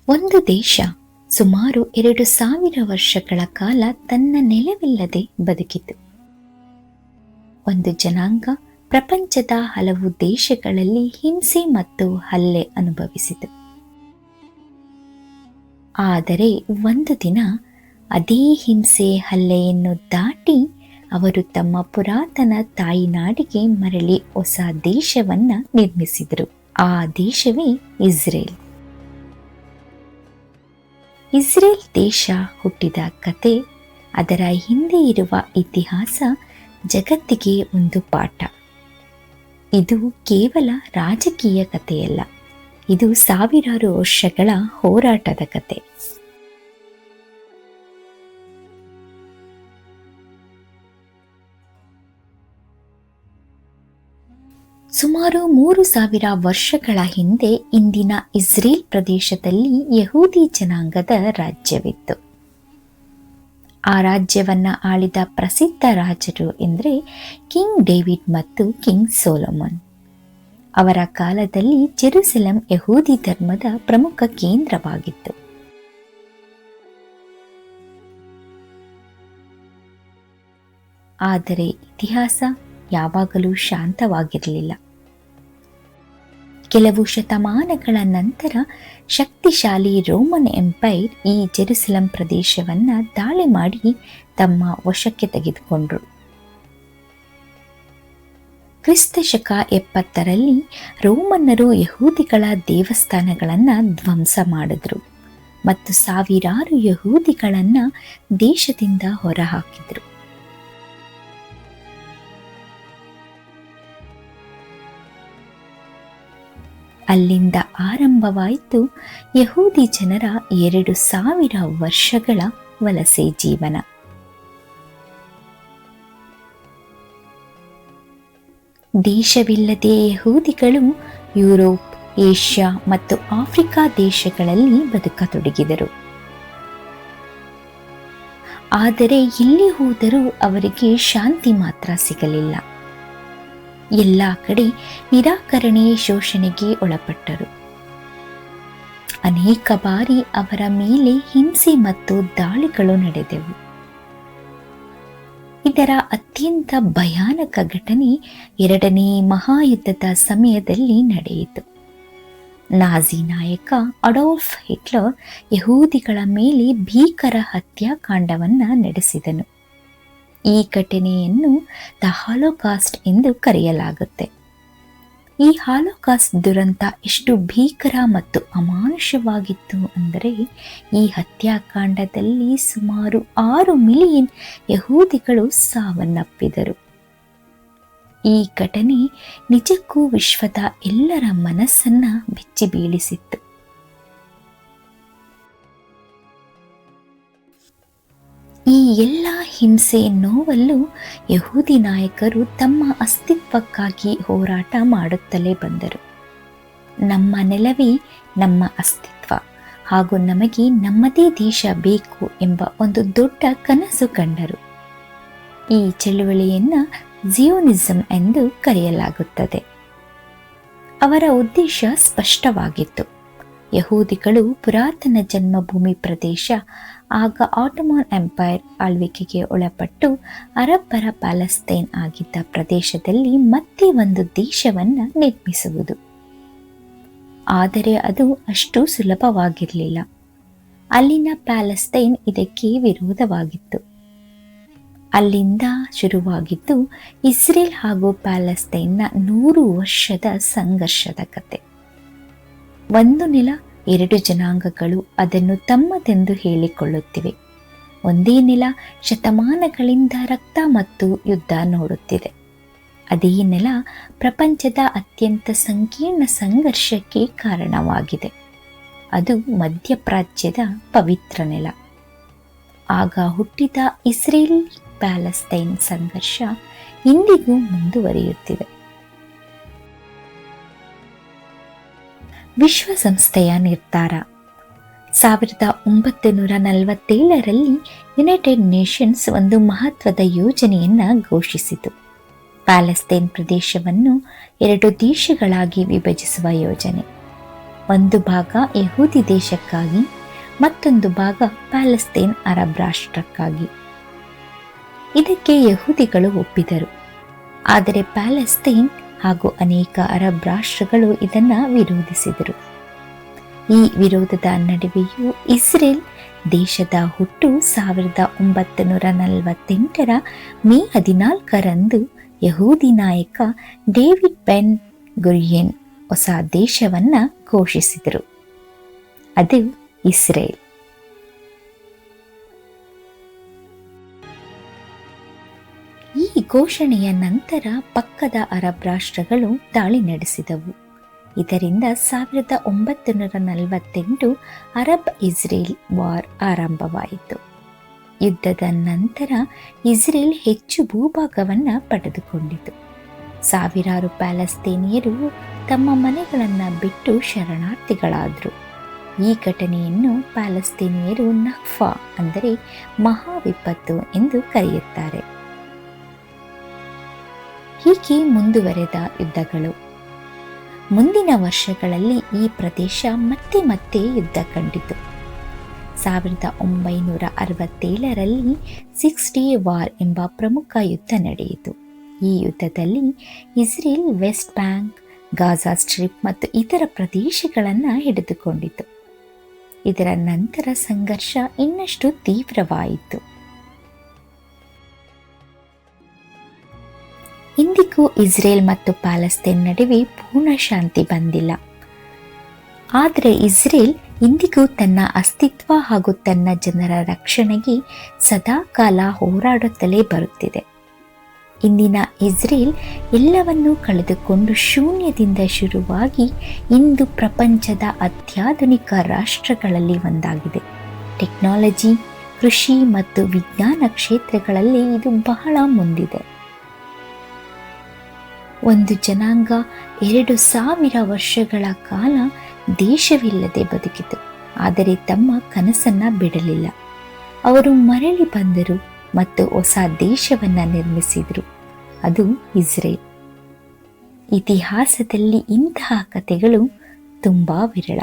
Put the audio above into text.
ಒಂದು ದೇಶ ಸುಮಾರು 2000 ವರ್ಷಗಳ ಕಾಲ ತನ್ನ ನೆಲವಿಲ್ಲದೆ ಬದುಕಿತು. ಒಂದು ಜನಾಂಗ ಪ್ರಪಂಚದ ಹಲವು ದೇಶಗಳಲ್ಲಿ ಹಿಂಸೆ ಮತ್ತು ಹಲ್ಲೆ ಅನುಭವಿಸಿತು. ಆದರೆ ಒಂದು ದಿನ ಅದೇ ಹಿಂಸೆ ಹಲ್ಲೆಯನ್ನು ದಾಟಿ ಅವರು ತಮ್ಮ ಪುರಾತನ ತಾಯಿನಾಡಿಗೆ ಮರಳಿ ಹೊಸ ದೇಶವನ್ನ ನಿರ್ಮಿಸಿದರು. ಆ ದೇಶವೇ ಇಸ್ರೇಲ್. ಇಸ್ರೇಲ್ ದೇಶ ಹುಟ್ಟಿದ ಕತೆ, ಅದರ ಹಿಂದೆ ಇರುವ ಇತಿಹಾಸ ಜಗತ್ತಿಗೆ ಒಂದು ಪಾಠ. ಇದು ಕೇವಲ ರಾಜಕೀಯ ಕಥೆಯಲ್ಲ, ಇದು ಸಾವಿರಾರು ವರ್ಷಗಳ ಹೋರಾಟದ ಕತೆ. ಸುಮಾರು 3000 ವರ್ಷಗಳ ಹಿಂದೆ ಇಂದಿನ ಇಸ್ರೇಲ್ ಪ್ರದೇಶದಲ್ಲಿ ಯಹೂದಿ ಜನಾಂಗದ ರಾಜ್ಯವಿತ್ತು. ಆ ರಾಜ್ಯವನ್ನ ಆಳಿದ ಪ್ರಸಿದ್ಧ ರಾಜರು ಎಂದರೆ ಕಿಂಗ್ ಡೇವಿಡ್ ಮತ್ತು ಕಿಂಗ್ ಸೊಲೊಮನ್. ಅವರ ಕಾಲದಲ್ಲಿ ಜೆರುಸಲೆಂ ಯಹೂದಿ ಧರ್ಮದ ಪ್ರಮುಖ ಕೇಂದ್ರವಾಗಿತ್ತು. ಆದರೆ ಇತಿಹಾಸ ಯಾವಾಗಲೂ ಶಾಂತವಾಗಿರಲಿಲ್ಲ. ಕೆಲವು ಶತಮಾನಗಳ ನಂತರ ಶಕ್ತಿಶಾಲಿ ರೋಮನ್ ಎಂಪೈರ್ ಈ ಜೆರುಸಲೆಂ ಪ್ರದೇಶವನ್ನ ದಾಳಿ ಮಾಡಿ ತಮ್ಮ ವಶಕ್ಕೆ ತೆಗೆದುಕೊಂಡರು. ಕ್ರಿಸ್ತ ಶಕ 70ರಲ್ಲಿ ರೋಮನ್ನರು ಯಹೂದಿಗಳ ದೇವಸ್ಥಾನಗಳನ್ನು ಧ್ವಂಸ ಮಾಡಿದ್ರು ಮತ್ತು ಸಾವಿರಾರು ಯಹೂದಿಗಳನ್ನ ದೇಶದಿಂದ ಹೊರಹಾಕಿದ್ರು. ಅಲ್ಲಿಂದ ಆರಂಭವಾಯಿತು ಯಹೂದಿ ಜನರ 2000 ವರ್ಷಗಳ ವಲಸೆ ಜೀವನ. ದೇಶವಿಲ್ಲದೆ ಯಹೂದಿಗಳು ಯುರೋಪ್, ಏಷ್ಯಾ ಮತ್ತು ಆಫ್ರಿಕಾ ದೇಶಗಳಲ್ಲಿ ಬದುಕತೊಡಗಿದರು. ಆದರೆ ಎಲ್ಲಿ ಹೋದರೂ ಅವರಿಗೆ ಶಾಂತಿ ಮಾತ್ರ ಸಿಗಲಿಲ್ಲ. ಎಲ್ಲ ಕಡೆ ನಿರಾಕರಣೆ, ಶೋಷಣೆಗೆ ಒಳಪಟ್ಟರು. ಅನೇಕ ಬಾರಿ ಅವರ ಮೇಲೆ ಹಿಂಸೆ ಮತ್ತು ದಾಳಿಗಳು ನಡೆದವು. ಇದರ ಅತ್ಯಂತ ಭಯಾನಕ ಘಟನೆ 2ನೇ ಮಹಾಯುದ್ಧದ ಸಮಯದಲ್ಲಿ ನಡೆಯಿತು. ನಾಜಿ ನಾಯಕ ಅಡಾಲ್ಫ್ ಹಿಟ್ಲರ್ ಯಹೂದಿಗಳ ಮೇಲೆ ಭೀಕರ ಹತ್ಯಾಕಾಂಡವನ್ನ ನಡೆಸಿದನು. ಈ ಘಟನೆಯನ್ನು ದ ಹಾಲೋಕಾಸ್ಟ್ ಎಂದು ಕರೆಯಲಾಗುತ್ತೆ. ಈ ಹಾಲೋಕಾಸ್ಟ್ ದುರಂತ ಎಷ್ಟು ಭೀಕರ ಮತ್ತು ಅಮಾನುಷವಾಗಿತ್ತು ಅಂದರೆ, ಈ ಹತ್ಯಾಕಾಂಡದಲ್ಲಿ ಸುಮಾರು 6 ಮಿಲಿಯನ್ ಯಹೂದಿಗಳು ಸಾವನ್ನಪ್ಪಿದರು. ಈ ಘಟನೆ ನಿಜಕ್ಕೂ ವಿಶ್ವದ ಎಲ್ಲರ ಮನಸ್ಸನ್ನ ಬೆಚ್ಚಿ ಬೀಳಿಸಿತ್ತು. ಈ ಎಲ್ಲ ಹಿಂಸೆ ನೋವಲ್ಲೂ ಯಹೂದಿ ನಾಯಕರು ತಮ್ಮ ಅಸ್ತಿತ್ವಕ್ಕಾಗಿ ಹೋರಾಟ ಮಾಡುತ್ತಲೇ ಬಂದರು. ನಮ್ಮ ನೆಲವೇ ನಮ್ಮ ಅಸ್ತಿತ್ವ ಹಾಗೂ ನಮಗೆ ನಮ್ಮದೇ ದೇಶ ಬೇಕು ಎಂಬ ಒಂದು ದೊಡ್ಡ ಕನಸು ಕಂಡರು. ಈ ಚಳುವಳಿಯನ್ನ ಜಿಯೋನಿಸಂ ಎಂದು ಕರೆಯಲಾಗುತ್ತದೆ. ಅವರ ಉದ್ದೇಶ ಸ್ಪಷ್ಟವಾಗಿತ್ತು. ಯಹೂದಿಗಳು ಪುರಾತನ ಜನ್ಮಭೂಮಿ ಪ್ರದೇಶ, ಆಗ ಆಟೋಮನ್ ಎಂಪೈರ್ ಆಳ್ವಿಕೆಗೆ ಒಳಪಟ್ಟು ಅರಬ್ಬರ ಪ್ಯಾಲೆಸ್ತೈನ್ ಆಗಿದ್ದ ಪ್ರದೇಶದಲ್ಲಿ ಮತ್ತೆ ಒಂದು ದೇಶವನ್ನ ನಿರ್ಮಿಸುವುದು. ಆದರೆ ಅದು ಅಷ್ಟು ಸುಲಭವಾಗಿರಲಿಲ್ಲ. ಅಲ್ಲಿನ ಪ್ಯಾಲೆಸ್ತೈನ್ ಇದಕ್ಕೆ ವಿರೋಧವಾಗಿತ್ತು. ಅಲ್ಲಿಂದ ಶುರುವಾಗಿದ್ದು ಇಸ್ರೇಲ್ ಹಾಗೂ ಪ್ಯಾಲೆಸ್ತೈನ್ನ 100 ವರ್ಷದ ಸಂಘರ್ಷದ ಕತೆ. ಒಂದು ನೆಲ, 2 ಜನಾಂಗಗಳು ಅದನ್ನು ತಮ್ಮದೆಂದು ಹೇಳಿಕೊಳ್ಳುತ್ತಿವೆ. ಒಂದೇ ನೆಲ ಶತಮಾನಗಳಿಂದ ರಕ್ತ ಮತ್ತು ಯುದ್ಧ ನೋಡುತ್ತಿದೆ. ಅದೇ ನೆಲ ಪ್ರಪಂಚದ ಅತ್ಯಂತ ಸಂಕೀರ್ಣ ಸಂಘರ್ಷಕ್ಕೆ ಕಾರಣವಾಗಿದೆ. ಅದು ಮಧ್ಯಪ್ರಾಚ್ಯದ ಪವಿತ್ರ ನೆಲ. ಆಗ ಹುಟ್ಟಿದ ಇಸ್ರೇಲ್ ಪ್ಯಾಲೆಸ್ತೈನ್ ಸಂಘರ್ಷ ಇಂದಿಗೂ ಮುಂದುವರಿಯುತ್ತಿದೆ. ವಿಶ್ವಸಂಸ್ಥೆಯ ನಿರ್ಧಾರ 1947ರಲ್ಲಿ ಯುನೈಟೆಡ್ ನೇಷನ್ಸ್ ಒಂದು ಮಹತ್ವದ ಯೋಜನೆಯನ್ನ ಘೋಷಿಸಿತು. ಪ್ಯಾಲೆಸ್ತೈನ್ ಪ್ರದೇಶವನ್ನು 2 ದೇಶಗಳಾಗಿ ವಿಭಜಿಸುವ ಯೋಜನೆ. ಒಂದು ಭಾಗ ಯಹೂದಿ ದೇಶಕ್ಕಾಗಿ, ಮತ್ತೊಂದು ಭಾಗ ಪ್ಯಾಲೆಸ್ತೇನ್ ಅರಬ್ ರಾಷ್ಟ್ರಕ್ಕಾಗಿ. ಇದಕ್ಕೆ ಯಹೂದಿಗಳು ಒಪ್ಪಿದರು. ಆದರೆ ಪ್ಯಾಲೆಸ್ತೇನ್ ಹಾಗೂ ಅನೇಕ ಅರಬ್ ರಾಷ್ಟ್ರಗಳು ಇದನ್ನು ವಿರೋಧಿಸಿದರು. ಈ ವಿರೋಧದ ನಡುವೆಯೂ ಇಸ್ರೇಲ್ ದೇಶದ ಹುಟ್ಟು 1948 ಮೇ 14 ಯಹೂದಿ ನಾಯಕ ಡೇವಿಡ್ ಬೆನ್ ಗುರಿಯನ್ ಹೊಸ ದೇಶವನ್ನು ಘೋಷಿಸಿದರು. ಅದು ಇಸ್ರೇಲ್. ಈ ಘೋಷಣೆಯ ನಂತರ ಪಕ್ಕದ ಅರಬ್ ರಾಷ್ಟ್ರಗಳು ದಾಳಿ ನಡೆಸಿದವು. ಇದರಿಂದ 1948 ಅರಬ್ ಇಸ್ರೇಲ್ ವಾರ್ ಆರಂಭವಾಯಿತು. ಯುದ್ಧದ ನಂತರ ಇಸ್ರೇಲ್ ಹೆಚ್ಚು ಭೂಭಾಗವನ್ನು ಪಡೆದುಕೊಂಡಿತು. ಸಾವಿರಾರು ಪ್ಯಾಲೆಸ್ತೇನಿಯರು ತಮ್ಮ ಮನೆಗಳನ್ನು ಬಿಟ್ಟು ಶರಣಾರ್ಥಿಗಳಾದರು. ಈ ಘಟನೆಯನ್ನು ಪ್ಯಾಲೆಸ್ತೇನಿಯರು ನಕ್ಫಾ ಅಂದರೆ ಮಹಾವಿಪತ್ತು ಎಂದು ಕರೆಯುತ್ತಾರೆ. ಹೀಗೆ ಮುಂದುವರೆದ ಯುದ್ಧಗಳು. ಮುಂದಿನ ವರ್ಷಗಳಲ್ಲಿ ಈ ಪ್ರದೇಶ ಮತ್ತೆ ಮತ್ತೆ ಯುದ್ಧ ಕಂಡಿತು. 1967ರಲ್ಲಿ 6 ಡೇ ವಾರ್ ಎಂಬ ಪ್ರಮುಖ ಯುದ್ಧ ನಡೆಯಿತು. ಈ ಯುದ್ಧದಲ್ಲಿ Israel West Bank, Gaza Strip ಮತ್ತು ಇತರ ಪ್ರದೇಶಗಳನ್ನು ಹಿಡಿದುಕೊಂಡಿತು. ಇದರ ನಂತರ ಸಂಘರ್ಷ ಇನ್ನಷ್ಟು ತೀವ್ರವಾಯಿತು. ಇಂದಿಗೂ ಇಸ್ರೇಲ್ ಮತ್ತು ಪ್ಯಾಲೆಸ್ತೇನ್ ನಡುವೆ ಪೂರ್ಣ ಶಾಂತಿ ಬಂದಿಲ್ಲ. ಆದರೆ ಇಸ್ರೇಲ್ ಇಂದಿಗೂ ತನ್ನ ಅಸ್ತಿತ್ವ ಹಾಗೂ ತನ್ನ ಜನರ ರಕ್ಷಣೆಗೆ ಸದಾಕಾಲ ಹೋರಾಡುತ್ತಲೇ ಬರುತ್ತಿದೆ. ಇಂದಿನ ಇಸ್ರೇಲ್ ಎಲ್ಲವನ್ನೂ ಕಳೆದುಕೊಂಡು ಶೂನ್ಯದಿಂದ ಶುರುವಾಗಿ ಇಂದು ಪ್ರಪಂಚದ ಅತ್ಯಾಧುನಿಕ ರಾಷ್ಟ್ರಗಳಲ್ಲಿ ಒಂದಾಗಿದೆ. ಟೆಕ್ನಾಲಜಿ, ಕೃಷಿ ಮತ್ತು ವಿಜ್ಞಾನ ಕ್ಷೇತ್ರಗಳಲ್ಲಿ ಇದು ಬಹಳ ಮುಂದಿದೆ. ಒಂದು ಜನಾಂಗ 2000 ವರ್ಷಗಳ ಕಾಲ ದೇಶವಿಲ್ಲದೆ ಬದುಕಿತು, ಆದರೆ ತಮ್ಮ ಕನಸನ್ನು ಬಿಡಲಿಲ್ಲ. ಅವರು ಮರಳಿ ಬಂದರು ಮತ್ತು ಹೊಸ ದೇಶವನ್ನು ನಿರ್ಮಿಸಿದರು. ಅದು ಇಸ್ರೇಲ್. ಇತಿಹಾಸದಲ್ಲಿ ಇಂತಹ ಕಥೆಗಳು ತುಂಬ ವಿರಳ.